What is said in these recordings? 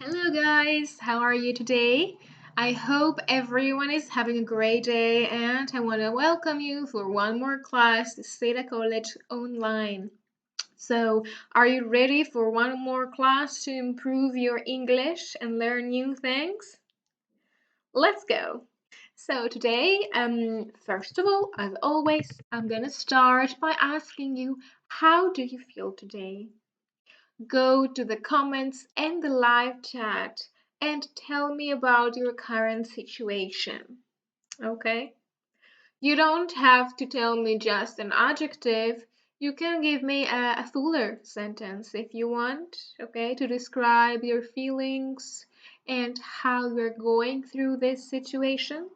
Hello, guys. How are you today? I hope everyone is having a great day, and I want to welcome you for one more class, the SEDA College Online. So, are you ready for one more class to improve your English and learn new things? Let's go. So today, first of all, as always, I'm gonna start by asking you, how do you feel today? Go to the comments and the live chat and tell me about your current situation. Okay? You don't have to tell me just an adjective. You can give me a fuller sentence if you want, okay, to describe your feelings and how you're going through this situation.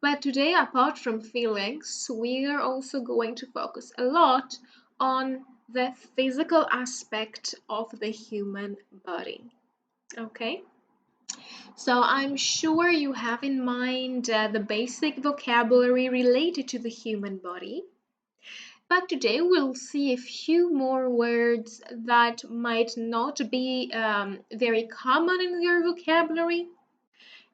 But today, apart from feelings, we are also going to focus a lot on the physical aspect of the human body. Okay? So I'm sure you have in mind the basic vocabulary related to the human body. But today we'll see a few more words that might not be very common in your vocabulary.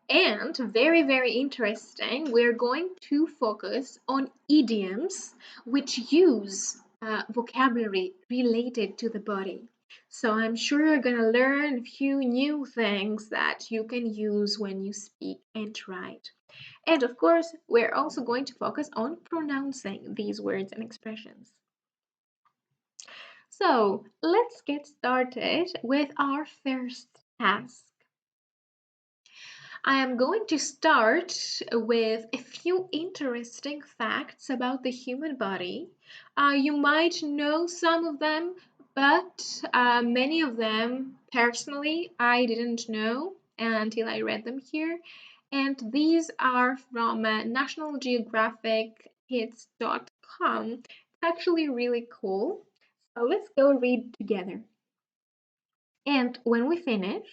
And very, very interesting, we're going to focus on idioms which use vocabulary related to the body. So I'm sure you're going to learn a few new things that you can use when you speak and write. And of course, we're also going to focus on pronouncing these words and expressions. So let's get started with our first task. I am going to start with a few interesting facts about the human body. You might know some of them, but many of them, personally, I didn't know until I read them here. And these are from National Geographic Kids.com. It's actually really cool. So let's go read together. And when we finish,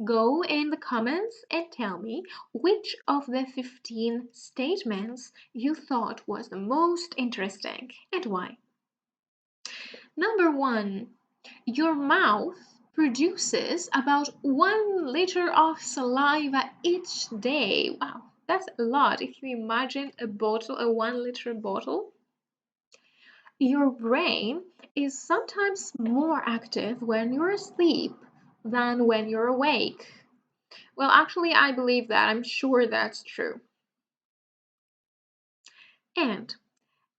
go in the comments and tell me which of the 15 statements you thought was the most interesting and why. Number 1. Your mouth produces about 1 liter of saliva each day. Wow, that's a lot. If you imagine a bottle, a 1 liter bottle. Your brain is sometimes more active when you're asleep than when you're awake. Well, actually, I believe that. I'm sure that's true. And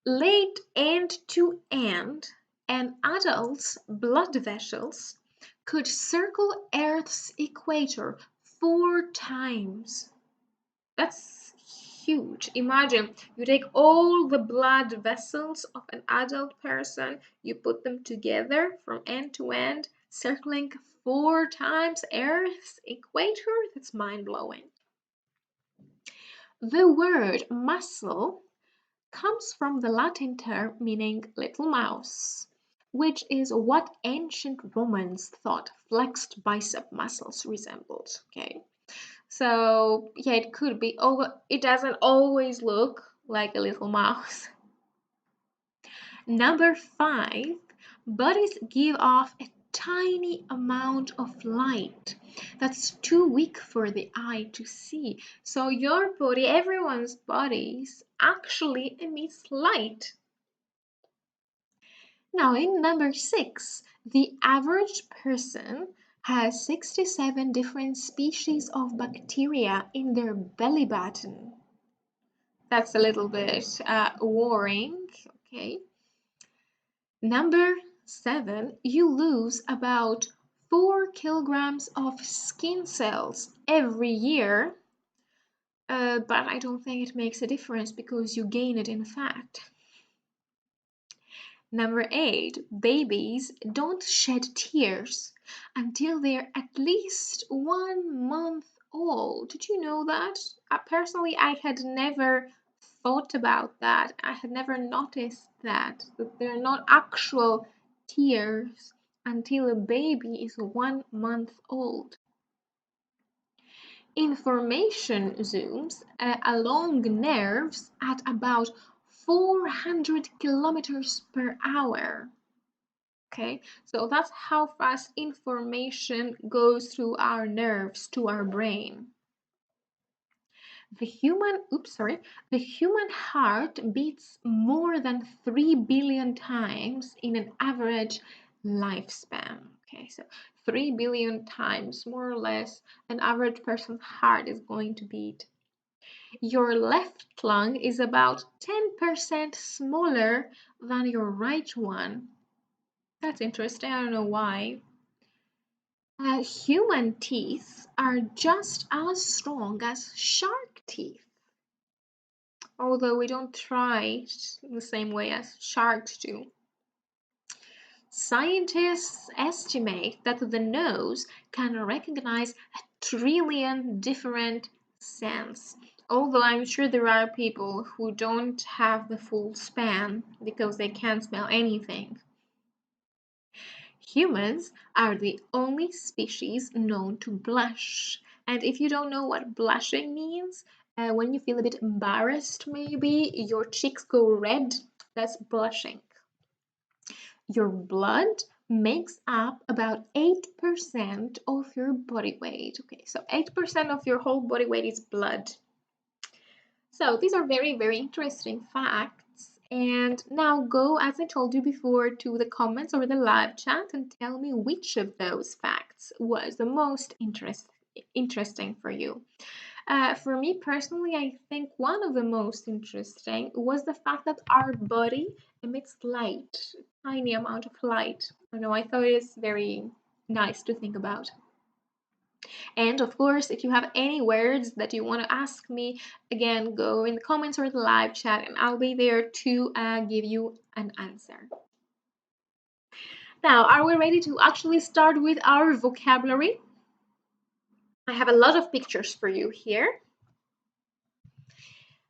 late end to end, an adult's blood vessels could circle Earth's equator 4 times. That's huge. Imagine you take all the blood vessels of an adult person, you put them together from end to end, circling 4 times Earth's equator. That's mind blowing. The word muscle comes from the Latin term meaning little mouse, which is what ancient Romans thought flexed bicep muscles resembled. Okay, so yeah, it could be, it doesn't always look like a little mouse. Number 5, bodies give off a tiny amount of light that's too weak for the eye to see. So your body, everyone's bodies actually emits light. Now in number 6, the average person has 67 different species of bacteria in their belly button. That's a little bit worrying, okay? Number 7, you lose about 4 kilograms of skin cells every year, but I don't think it makes a difference because you gain it in fat. Number 8, babies don't shed tears until they're at least 1 month old. Did you know that? Personally, I had never thought about that. I had never noticed that they're not actual tears until a baby is 1 month old. Information zooms along nerves at about 400 kilometers per hour. Okay, so that's how fast information goes through our nerves to our brain. The human heart beats more than 3 billion times in an average lifespan. Okay, so 3 billion times, more or less, an average person's heart is going to beat. Your left lung is about 10% smaller than your right one. That's interesting. I don't know why. Human teeth are just as strong as shark teeth, although we don't try it the same way as sharks do. Scientists estimate that the nose can recognize 1 trillion different scents, although I'm sure there are people who don't have the full span because they can't smell anything. Humans are the only species known to blush. And if you don't know what blushing means, when you feel a bit embarrassed, maybe your cheeks go red, that's blushing. Your blood makes up about 8% of your body weight. Okay, so 8% of your whole body weight is blood. So these are very, very interesting facts. And now go, as I told you before, to the comments or the live chat and tell me which of those facts was the most interesting for you. For me personally, I think one of the most interesting was the fact that our body emits light, a tiny amount of light. I know, I thought it's very nice to think about. And of course, if you have any words that you want to ask me, again, go in the comments or the live chat and I'll be there to give you an answer. Now, are we ready to actually start with our vocabulary? I have a lot of pictures for you here.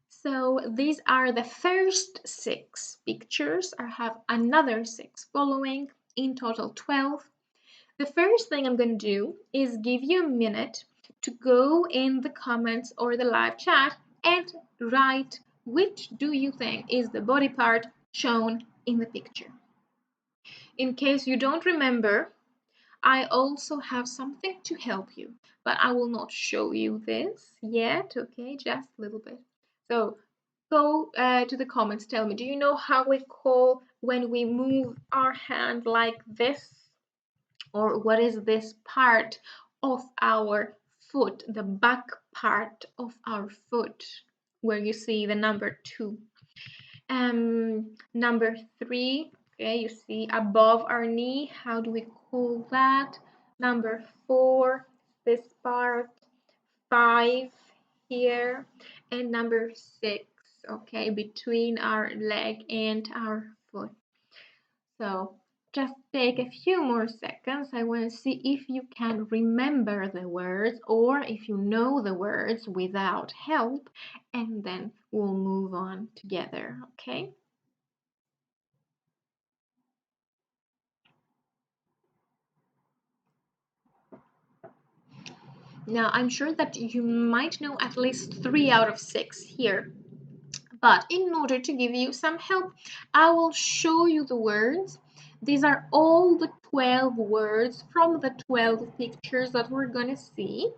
So these are the first 6 pictures. I have another 6 following, in total 12. The first thing I'm going to do is give you a minute to go in the comments or the live chat and write which do you think is the body part shown in the picture. In case you don't remember, I also have something to help you, but I will not show you this yet, okay, just a little bit. So go to the comments, tell me, do you know how we call when we move our hand like this? Or what is this part of our foot, the back part of our foot, where you see the number 2. Number 3, okay, you see above our knee, how do we call that? Number 4, this part. 5 here, and number 6, okay, between our leg and our foot. So just take a few more seconds. I want to see if you can remember the words or if you know the words without help, and then we'll move on together, okay? Now, I'm sure that you might know at least 3 out of 6 here. But in order to give you some help, I will show you the words. These are all the 12 words from the 12 pictures that we're going to see.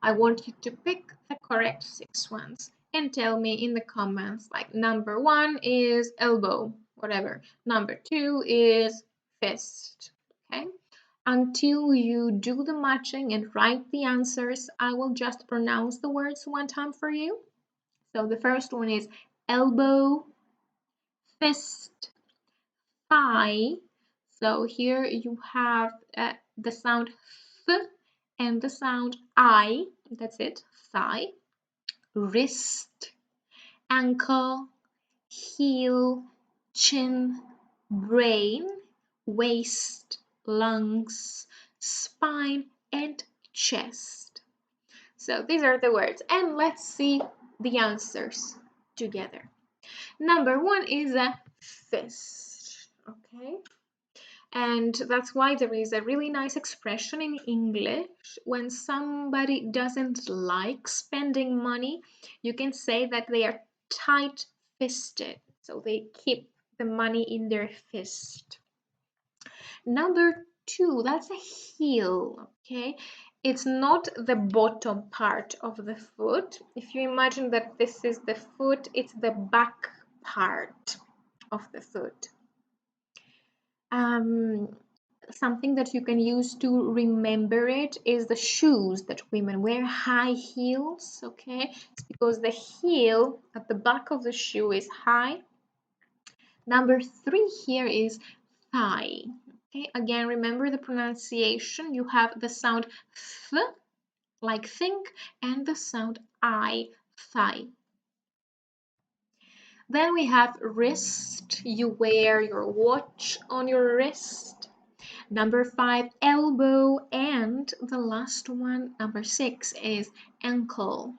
I want you to pick the correct 6 ones and tell me in the comments, like number 1 is elbow, whatever. Number 2 is fist, okay? Until you do the matching and write the answers, I will just pronounce the words one time for you. So the first one is elbow, fist, thigh. So here you have the sound th and the sound I. That's it, thigh. Wrist, ankle, heel, chin, brain, waist, lungs, spine, and chest. So these are the words, and let's see the answers together. Number 1 is a fist, okay? And that's why there is a really nice expression in English. When somebody doesn't like spending money, you can say that they are tight-fisted. So they keep the money in their fist. Number 2, that's a heel, okay? It's not the bottom part of the foot. If you imagine that this is the foot, it's the back part of the foot. Something that you can use to remember it is the shoes that women wear, high heels, okay? It's because the heel at the back of the shoe is high. Number 3 here is thigh. Okay, again, remember the pronunciation. You have the sound th, like think, and the sound I, thigh. Then we have wrist. You wear your watch on your wrist. Number 5, elbow, and the last one, number 6, is ankle.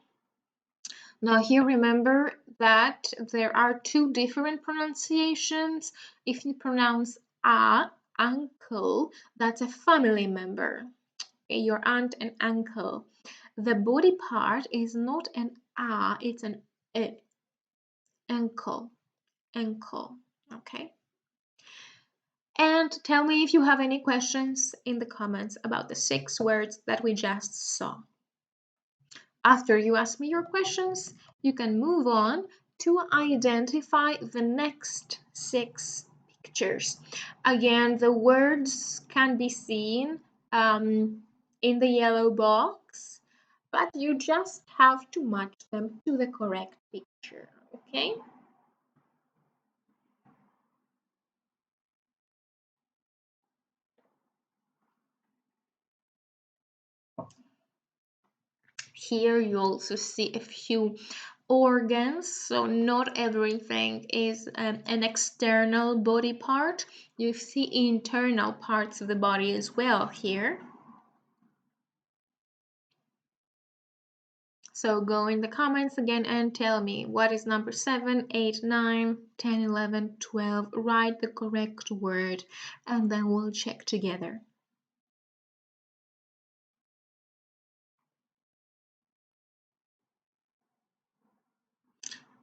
Now here remember that there are two different pronunciations. If you pronounce a, uncle, that's a family member. Okay, your aunt and uncle. The body part is not an a, it's an e. Ankle, ankle, okay? And tell me if you have any questions in the comments about the 6 words that we just saw. After you ask me your questions, you can move on to identify the next 6 pictures. Again, the words can be seen in the yellow box, but you just have to match them to the correct picture, okay? Here you also see a few organs, so not everything is an external body part. You see internal parts of the body as well here. So go in the comments again and tell me what is number 7, 8, 9, 10, 11, 12. Write the correct word and then we'll check together.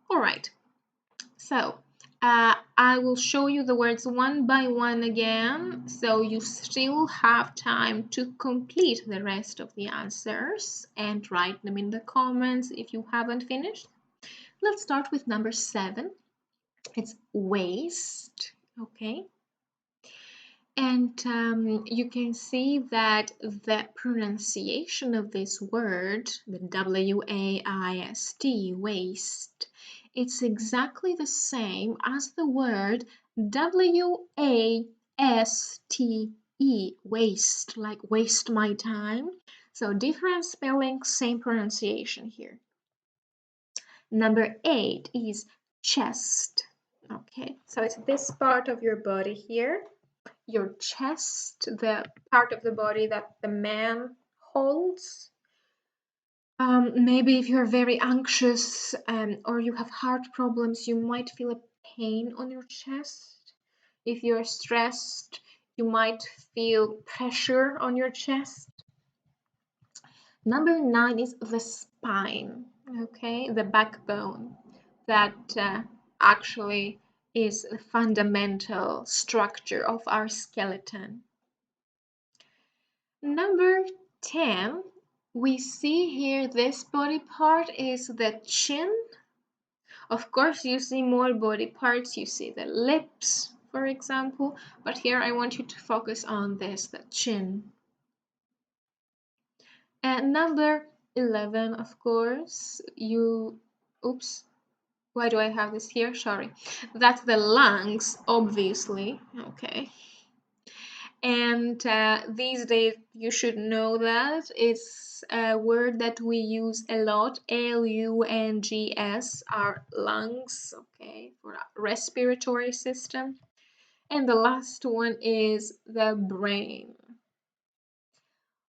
All right. So I will show you the words one by one again, so you still have time to complete the rest of the answers and write them in the comments if you haven't finished. Let's start with number 7. It's waist, okay? And you can see that the pronunciation of this word, the W-A-I-S-T, waist, it's exactly the same as the word W-A-S-T-E, waste, like waste my time. So different spelling, same pronunciation here. Number 8 is chest. Okay, so it's this part of your body here, your chest, the part of the body that the man holds. Maybe if you're very anxious or you have heart problems, you might feel a pain on your chest. If you're stressed, you might feel pressure on your chest. Number 9 is the spine, okay, the backbone that actually is the fundamental structure of our skeleton. Number 10, we see here this body part is the chin. Of course, you see more body parts, you see the lips, for example, but here I want you to focus on this, the chin. And number 11, of course, oops, why do I have this here? Sorry. That's the lungs, obviously, okay. And these days, you should know that it's a word that we use a lot, L-U-N-G-S, our lungs, okay, for our respiratory system. And the last one is the brain.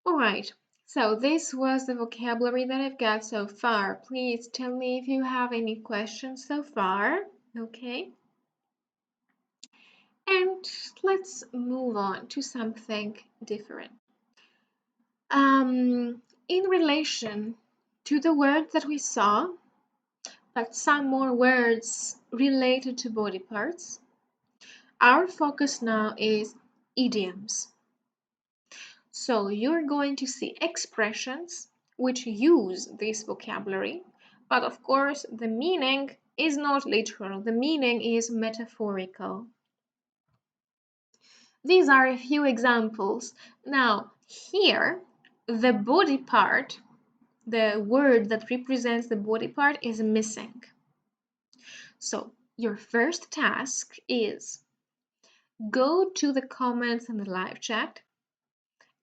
All right, so this was the vocabulary that I've got so far. Please tell me if you have any questions so far, okay? And let's move on to something different. In relation to the word that we saw, but some more words related to body parts, our focus now is idioms. So you're going to see expressions which use this vocabulary, but of course the meaning is not literal, the meaning is metaphorical. These are a few examples. Now, here, the body part, the word that represents the body part is missing. So, your first task is go to the comments in the live chat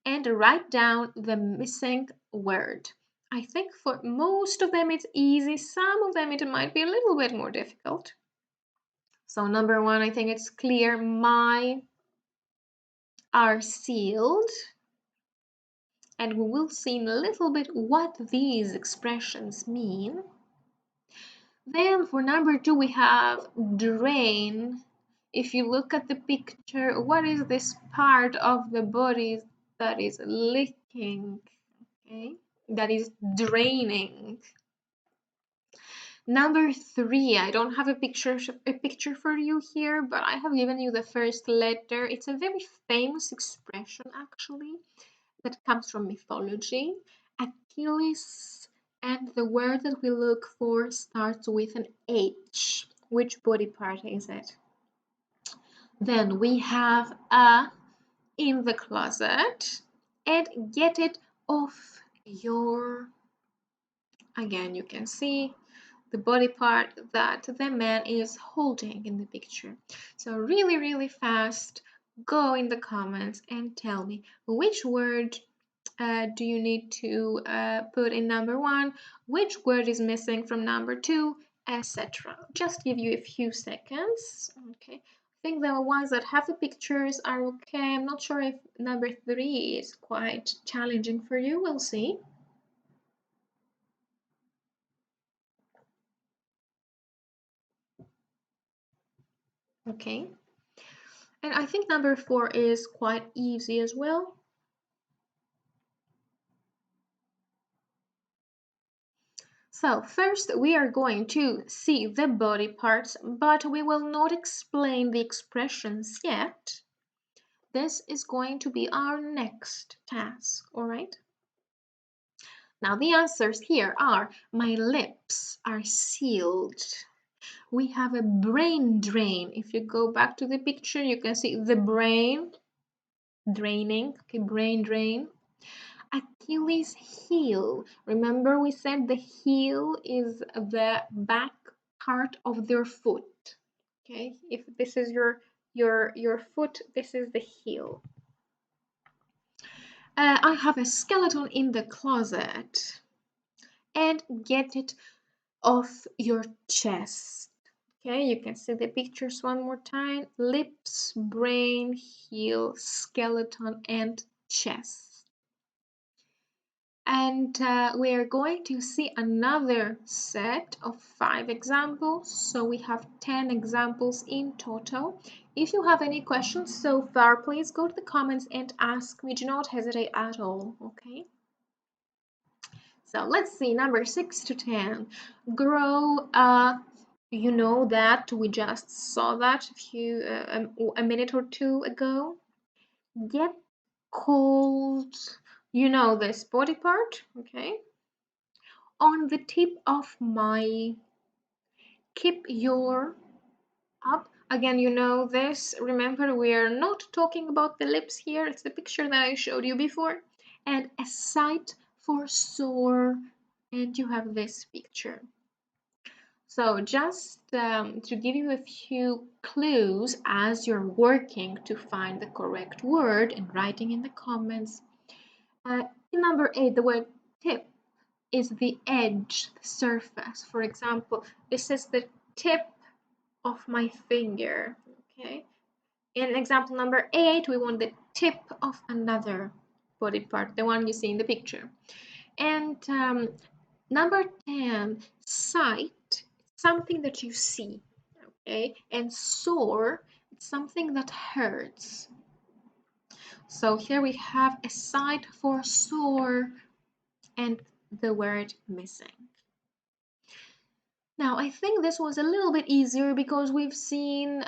and write down the missing word. I think for most of them it's easy, some of them it might be a little bit more difficult. So number one, I think it's clear, my are sealed. And we will see in a little bit what these expressions mean. Then for number two, we have drain. If you look at the picture, what is this part of the body that is leaking? Okay, that is draining. Number three, I don't have a picture for you here, but I have given you the first letter. It's a very famous expression actually that comes from mythology. Achilles, and the word that we look for starts with an H. Which body part is it? Then we have a in the closet, and get it off your, again you can see the body part that the man is holding in the picture. So really fast, go in the comments and tell me which word do you need to put in number one, which word is missing from number two, etc. Just give you a few seconds. Okay, I think the ones that have the pictures are okay. I'm not sure if number three is quite challenging for you. We'll see. Okay, and I think number four is quite easy as well. So first we are going to see the body parts, but we will not explain the expressions yet. This is going to be our next task, all right? Now the answers here are, my lips are sealed. We have a brain drain. If you go back to the picture, you can see the brain draining, okay, brain drain. Achilles heel. Remember we said the heel is the back part of their foot. Okay, if this is your foot, this is the heel. I have a skeleton in the closet. And get it off your chest. Okay, you can see the pictures one more time. Lips, brain, heel, skeleton, and chest. And we are going to see another set of 5 examples. So we have 10 examples in total. If you have any questions so far, please go to the comments and ask me. Do not hesitate at all, okay? So let's see, number 6 to 10. Grow, you know that we just saw that a minute or two ago. Get cold, you know this body part, okay? On the tip of my, keep your up. Again, you know this. Remember, we are not talking about the lips here. It's the picture that I showed you before. And a sight for sore, and you have this picture. So just to give you a few clues as you're working to find the correct word and writing in the comments. In number 8, the word tip is the edge, the surface. For example, this is the tip of my finger. Okay. In example number 8, we want the tip of another body part, the one you see in the picture. And number 10, sight, something that you see. Okay. And sore, it's something that hurts. So here we have a sight for sore and the word missing. Now, I think this was a little bit easier because we've seen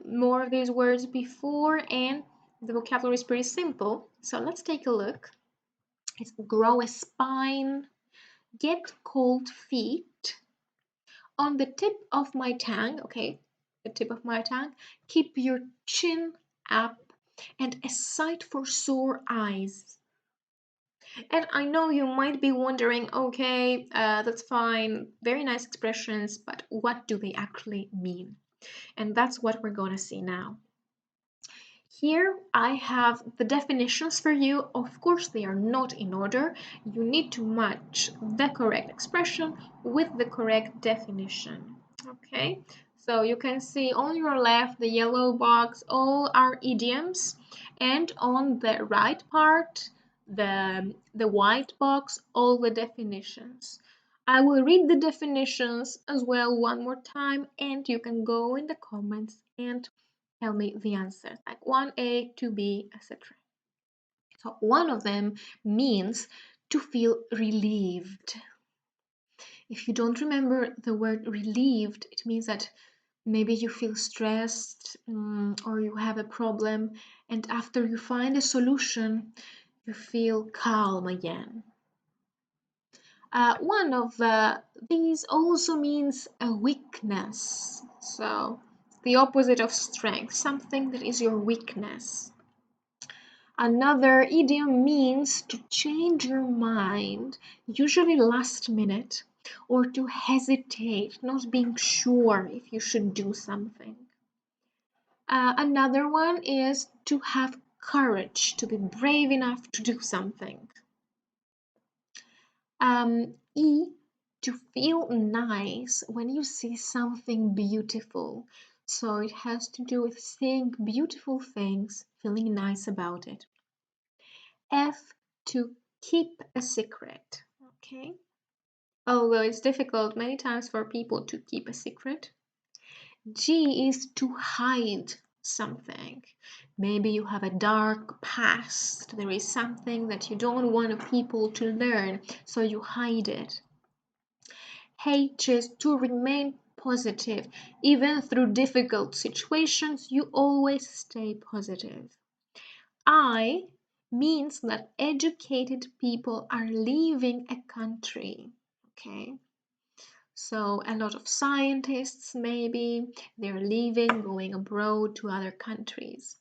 more of these words before, and The vocabulary is pretty simple, so let's take a look. It's grow a spine, get cold feet, on the tip of my tongue, okay, the tip of my tongue, keep your chin up, and a sight for sore eyes. And I know you might be wondering, okay, that's fine, very nice expressions, but what do they actually mean? And that's what we're going to see now. Here I have the definitions for you. Of course, they are not in order. You need to match the correct expression with the correct definition. Okay, so you can see on your left, the yellow box, all are idioms, and on the right part, the white box, all the definitions. I will read the definitions as well one more time, and you can go in the comments and tell me the answers, like 1A, 2B, etc. So one of them means to feel relieved. If you don't remember the word relieved, it means that maybe you feel stressed, or you have a problem, and after you find a solution, you feel calm again. One of these also means a weakness. So the opposite of strength, something that is your weakness. Another idiom means to change your mind, usually last minute, or to hesitate, not being sure if you should do something. Another one is to have courage, to be brave enough to do something. E, to feel nice when you see something beautiful. So it has to do with seeing beautiful things, feeling nice about it. F, to keep a secret. Okay. Although it's difficult many times for people to keep a secret. G is to hide something. Maybe you have a dark past. There is something that you don't want people to learn, so you hide it. H is to remain positive. Even through difficult situations, you always stay positive. I means that educated people are leaving a country. Okay. So a lot of scientists, maybe, they're leaving, going abroad to other countries.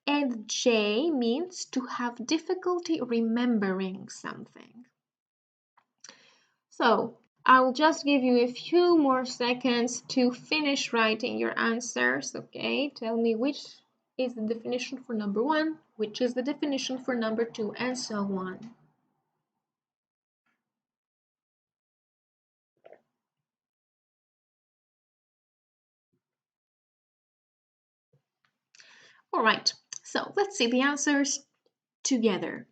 And J means to have difficulty remembering something. So I'll just give you a few more seconds to finish writing your answers, okay? Tell me which is the definition for number 1, which is the definition for number 2, and so on. All right, so let's see the answers together.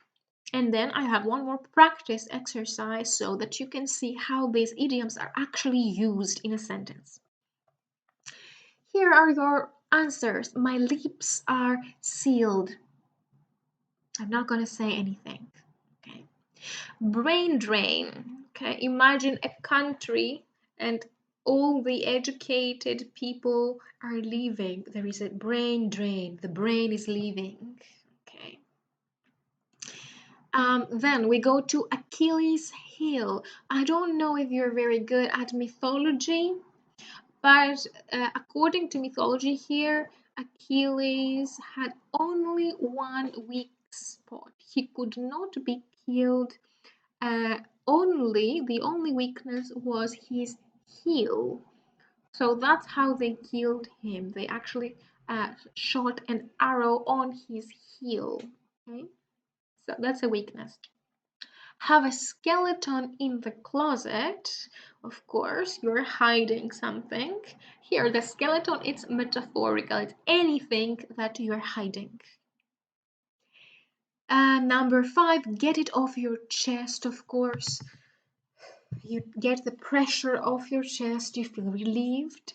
And then I have one more practice exercise so that you can see how these idioms are actually used in a sentence. Here are your answers. My lips are sealed. I'm not going to say anything. Okay. Brain drain. Okay. Imagine a country and all the educated people are leaving. There is a brain drain. The brain is leaving. Okay. Then we go to Achilles Heel. I don't know if you're very good at mythology, but according to mythology here, Achilles had only one weak spot. He could not be killed. The only weakness was his heel. So that's how they killed him. They actually shot an arrow on his heel. Okay, so that's a weakness. Have a skeleton in the closet. Of course, you're hiding something. Here, the skeleton, it's metaphorical. It's anything that you're hiding. Number 5, get it off your chest, of course. You get the pressure off your chest, you feel relieved.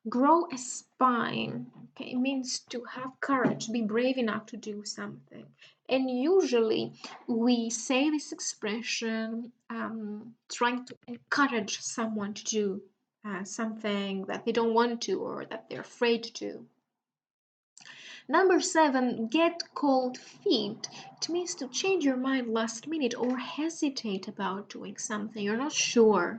Grow a spine, okay, it means to have courage, be brave enough to do something. And usually we say this expression trying to encourage someone to do something that they don't want to or that they're afraid to do. Number 7, get cold feet. It means to change your mind last minute or hesitate about doing something. You're not sure.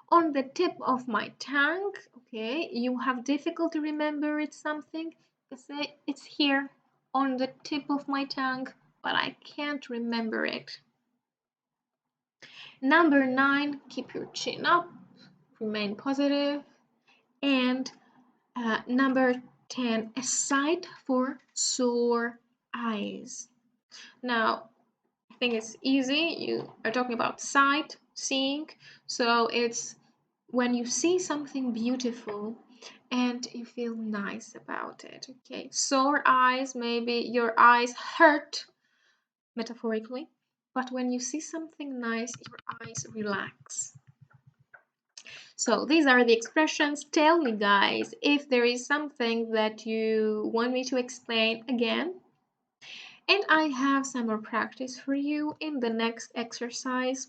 On the tip of my tongue, okay, you have difficulty remember it's something. You say it's here on the tip of my tongue, but I can't remember it. Number 9, keep your chin up, remain positive. And number 10, a sight for sore eyes. Now, I think it's easy. You are talking about sight, seeing. So it's when you see something beautiful and you feel nice about it. Okay, sore eyes, maybe your eyes hurt, metaphorically, but when you see something nice, your eyes relax. So these are the expressions. Tell me, guys, if there is something that you want me to explain again. And I have some more practice for you in the next exercise.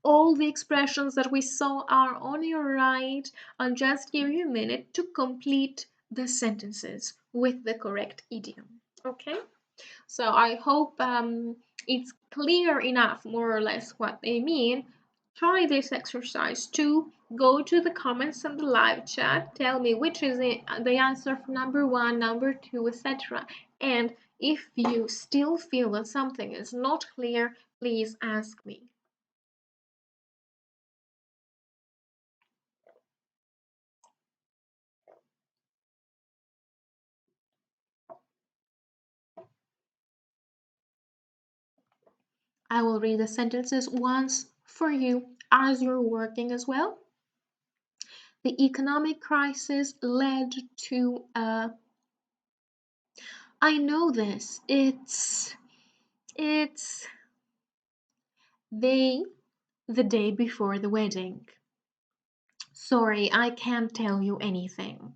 All the expressions that we saw are on your right. I'll just give you a minute to complete the sentences with the correct idiom. Okay? So I hope it's clear enough, more or less, what they mean. Try this exercise too. Go to the comments on the live chat. Tell me which is the answer for number 1, number 2, etc. And if you still feel that something is not clear, please ask me. I will read the sentences once for you as you're working as well. The economic crisis led to a... I know this. It's they the day before the wedding. Sorry, I can't tell you anything.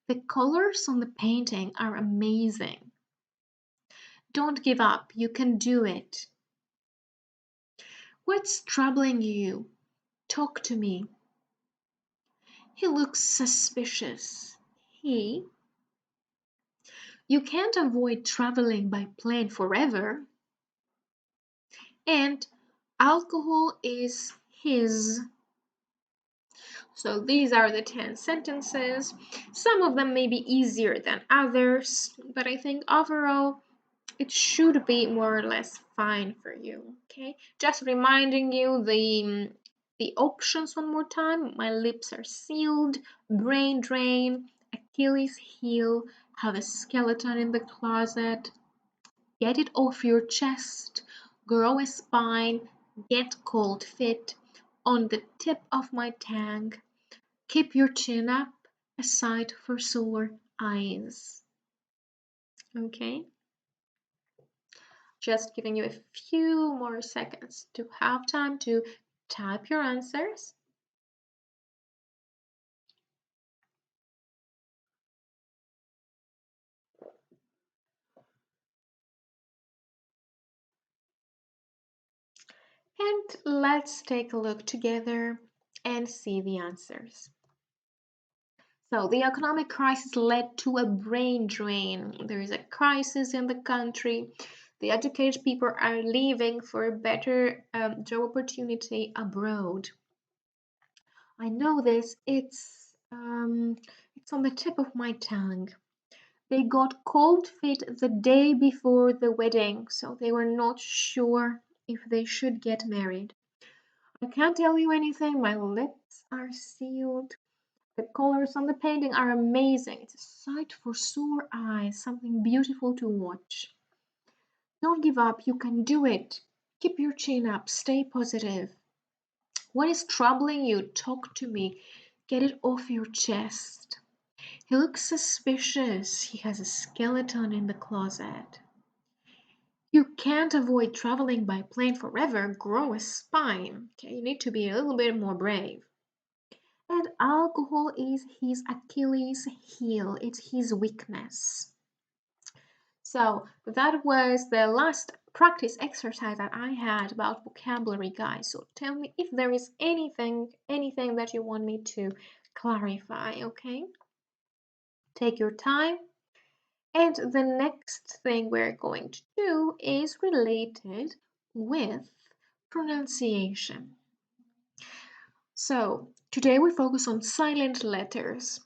The colors on the painting are amazing. Don't give up, you can do it. What's troubling you? Talk to me. He looks suspicious. He... You can't avoid traveling by plane forever. And alcohol is his. So these are the 10 sentences. Some of them may be easier than others, but I think overall it should be more or less fine for you. Okay, just reminding you the options one more time. My lips are sealed, brain drain, Achilles heel, have a skeleton in the closet, get it off your chest, grow a spine, get cold feet, on the tip of my tongue, keep your chin up, a sight for sore eyes. Okay? Just giving you a few more seconds to have time to type your answers. And let's take a look together and see the answers. So the economic crisis led to a brain drain. There is a crisis in the country. The educated people are leaving for a better job opportunity abroad. I know this. It's on the tip of my tongue. They got cold feet the day before the wedding, so they were not sure if they should get married. I can't tell you anything. My lips are sealed. The colors on the painting are amazing. It's a sight for sore eyes, something beautiful to watch. Don't give up. You can do it. Keep your chin up. Stay positive. What is troubling you? Talk to me. Get it off your chest. He looks suspicious. He has a skeleton in the closet. You can't avoid traveling by plane forever. Grow a spine. Okay, you need to be a little bit more brave. And alcohol is his Achilles heel. It's his weakness. So that was the last practice exercise that I had about vocabulary, guys. So tell me if there is anything that you want me to clarify, okay? Take your time. And the next thing we're going to do is related with pronunciation. So today we focus on silent letters.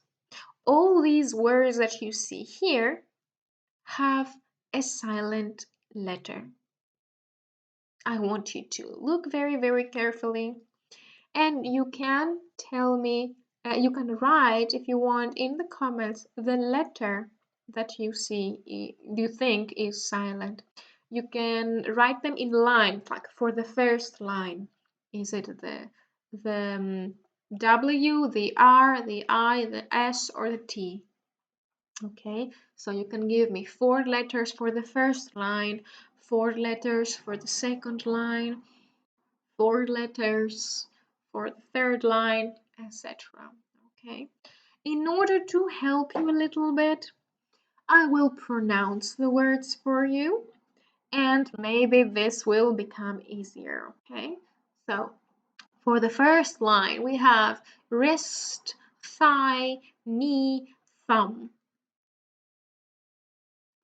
All these words that you see here have a silent letter. I want you to look very, very carefully, and you can tell me, you can write if you want in the comments the letter that you see, you think is silent. You can write them in line, like for the first line. Is it the W, the R, the I, the S, or the T? Okay, so you can give me 4 letters for the first line, 4 letters for the second line, 4 letters for the third line, etc. Okay, in order to help you a little bit, I will pronounce the words for you, and maybe this will become easier. Okay, so for the first line, we have wrist, thigh, knee, thumb.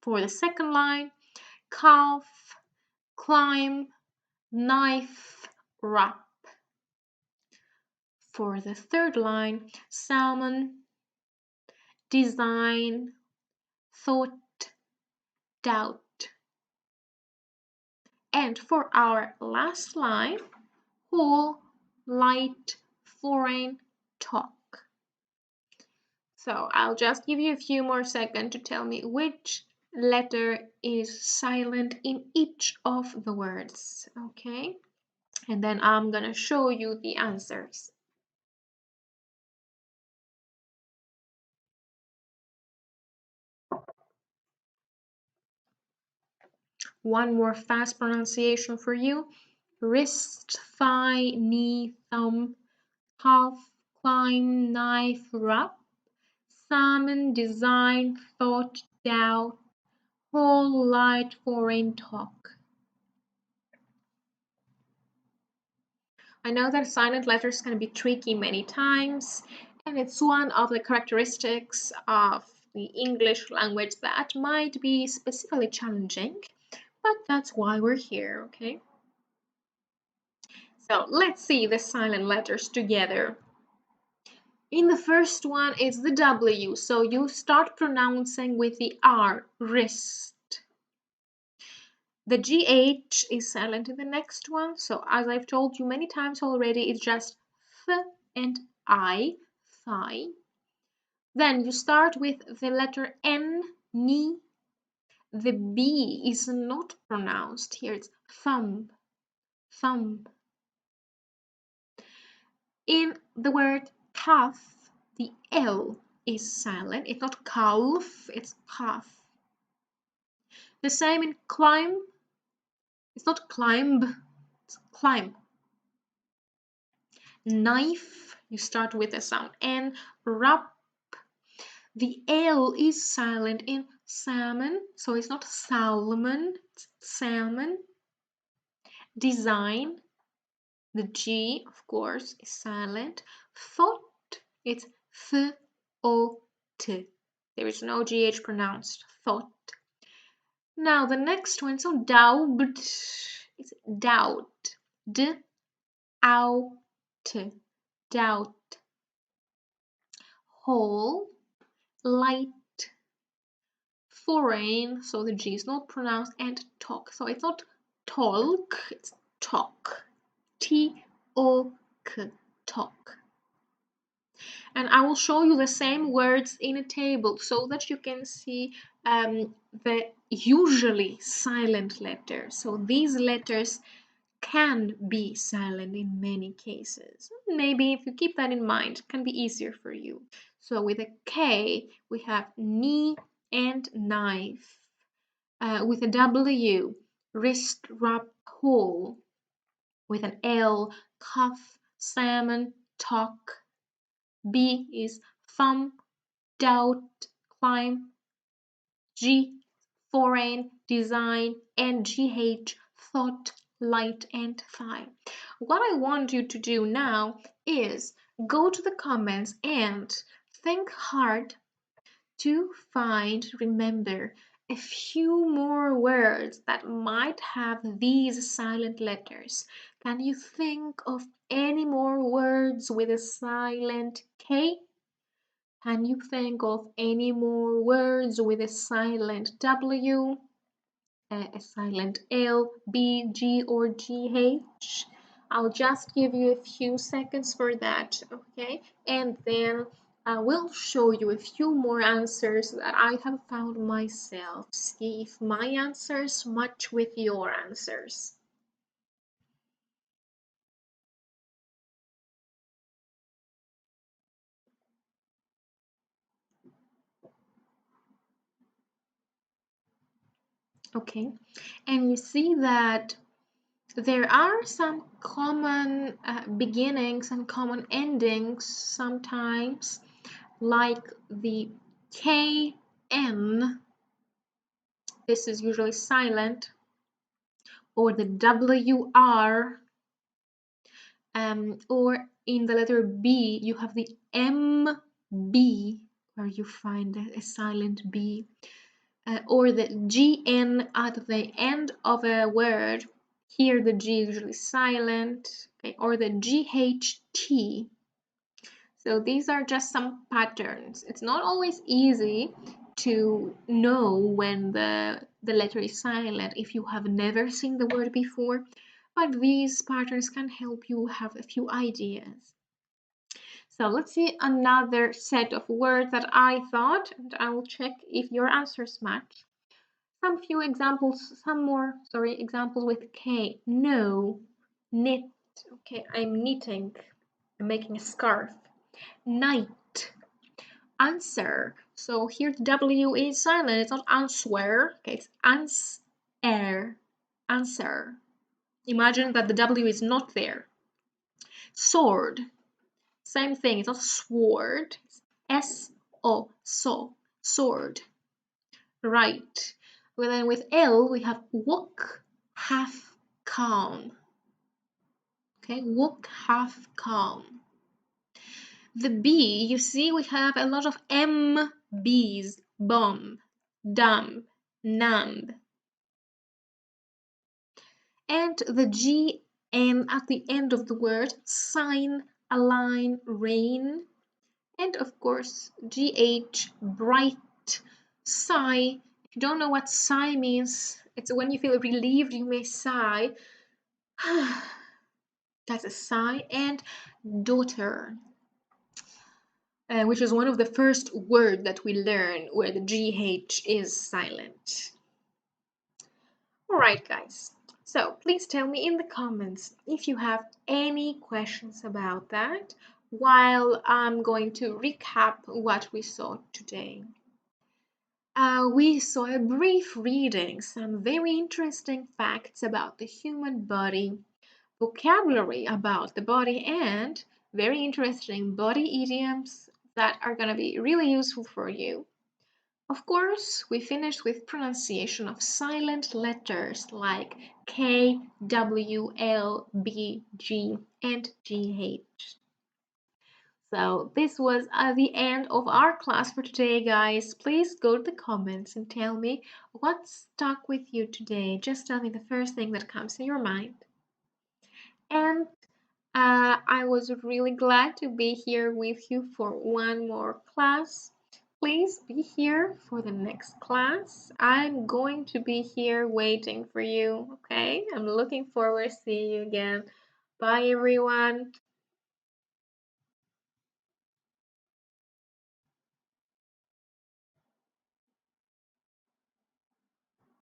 For the second line, calf, climb, knife, wrap. For the third line, salmon, design, thought, doubt. And for our last line, whole, light, foreign, talk. So I'll just give you a few more seconds to tell me which letter is silent in each of the words, okay? And then I'm gonna show you the answers. One more fast pronunciation for you. Wrist, thigh, knee, thumb, calf, climb, knife, wrap, salmon, design, thought, doubt, whole, light, foreign, talk. I know that silent letters can be tricky many times, and it's one of the characteristics of the English language that might be specifically challenging, but that's why we're here, okay? So let's see the silent letters together. In the first one is the W, so you start pronouncing with the R, wrist. The GH is silent in the next one, so as I've told you many times already, it's just th and I, thigh. Then you start with the letter N, knee. The B is not pronounced here, it's thumb, thumb. In the word calf, the L is silent. It's not calf, it's calf. The same in climb. It's not climb, it's climb. Knife, you start with the sound N. Wrap, the L is silent in salmon, so it's not salmon, it's salmon. Design, the G, of course, is silent. Thought, it's T. There is no GH pronounced, thought. Now the next one, so doubt, it's doubt. D-out, doubt. Whole, light, foreign, so the G is not pronounced, and talk. So it's not talk, it's talk. T-O-K, talk. And I will show you the same words in a table so that you can see the usually silent letters. So these letters can be silent in many cases. Maybe if you keep that in mind, it can be easier for you. So with a K, we have knee and knife. With a W, wrist, wrap, whole. With an L, cuff, salmon, talk. B is thumb, doubt, climb. G, foreign, design, and GH, thought, light, and thigh. What I want you to do now is go to the comments and think hard to remember a few more words that might have these silent letters. Can you think of any more words with a silent K? Can you think of any more words with a silent W, a silent L, B, G, or GH? I'll just give you a few seconds for that, okay? And then I will show you a few more answers that I have found myself. See if my answers match with your answers. Okay, and you see that there are some common beginnings and common endings sometimes, like the KN, this is usually silent, or the WR, or in the letter B, you have the MB, where you find a silent B. Or the GN at the end of a word. Here the G is usually silent, okay, or the GHT. So these are just some patterns. It's not always easy to know when the letter is silent if you have never seen the word before, but these patterns can help you have a few ideas. So let's see another set of words that I thought, and I will check if your answers match. Some few examples, examples with K. No, knit. Okay, I'm knitting. I'm making a scarf. Night. Answer. So here the W is silent. It's not answer. Okay, it's answer. Answer. Imagine that the W is not there. Sword. Same thing. It's not sword. It's S-O. So. Sword. Right. Well, then with L, we have walk, half calm. Okay, walk, half calm. The B, you see, we have a lot of MBs, bomb, dumb, numb. And the GN at the end of the word, sign, align, rain. And of course, GH, bright, sigh. If you don't know what sigh means, it's when you feel relieved, you may sigh. That's a sigh. And daughter, which is one of the first words that we learn where the GH is silent. Alright, guys. So please tell me in the comments if you have any questions about that while I'm going to recap what we saw today. We saw a brief reading, some very interesting facts about the human body, vocabulary about the body, and very interesting body idioms that are going to be really useful for you. Of course, we finished with pronunciation of silent letters like K, W, L, B, G, and GH. So this was the end of our class for today, guys. Please go to the comments and tell me what stuck with you today. Just tell me the first thing that comes to your mind. And I was really glad to be here with you for one more class. Please be here for the next class. I'm going to be here waiting for you, okay? I'm looking forward to seeing you again. Bye, everyone.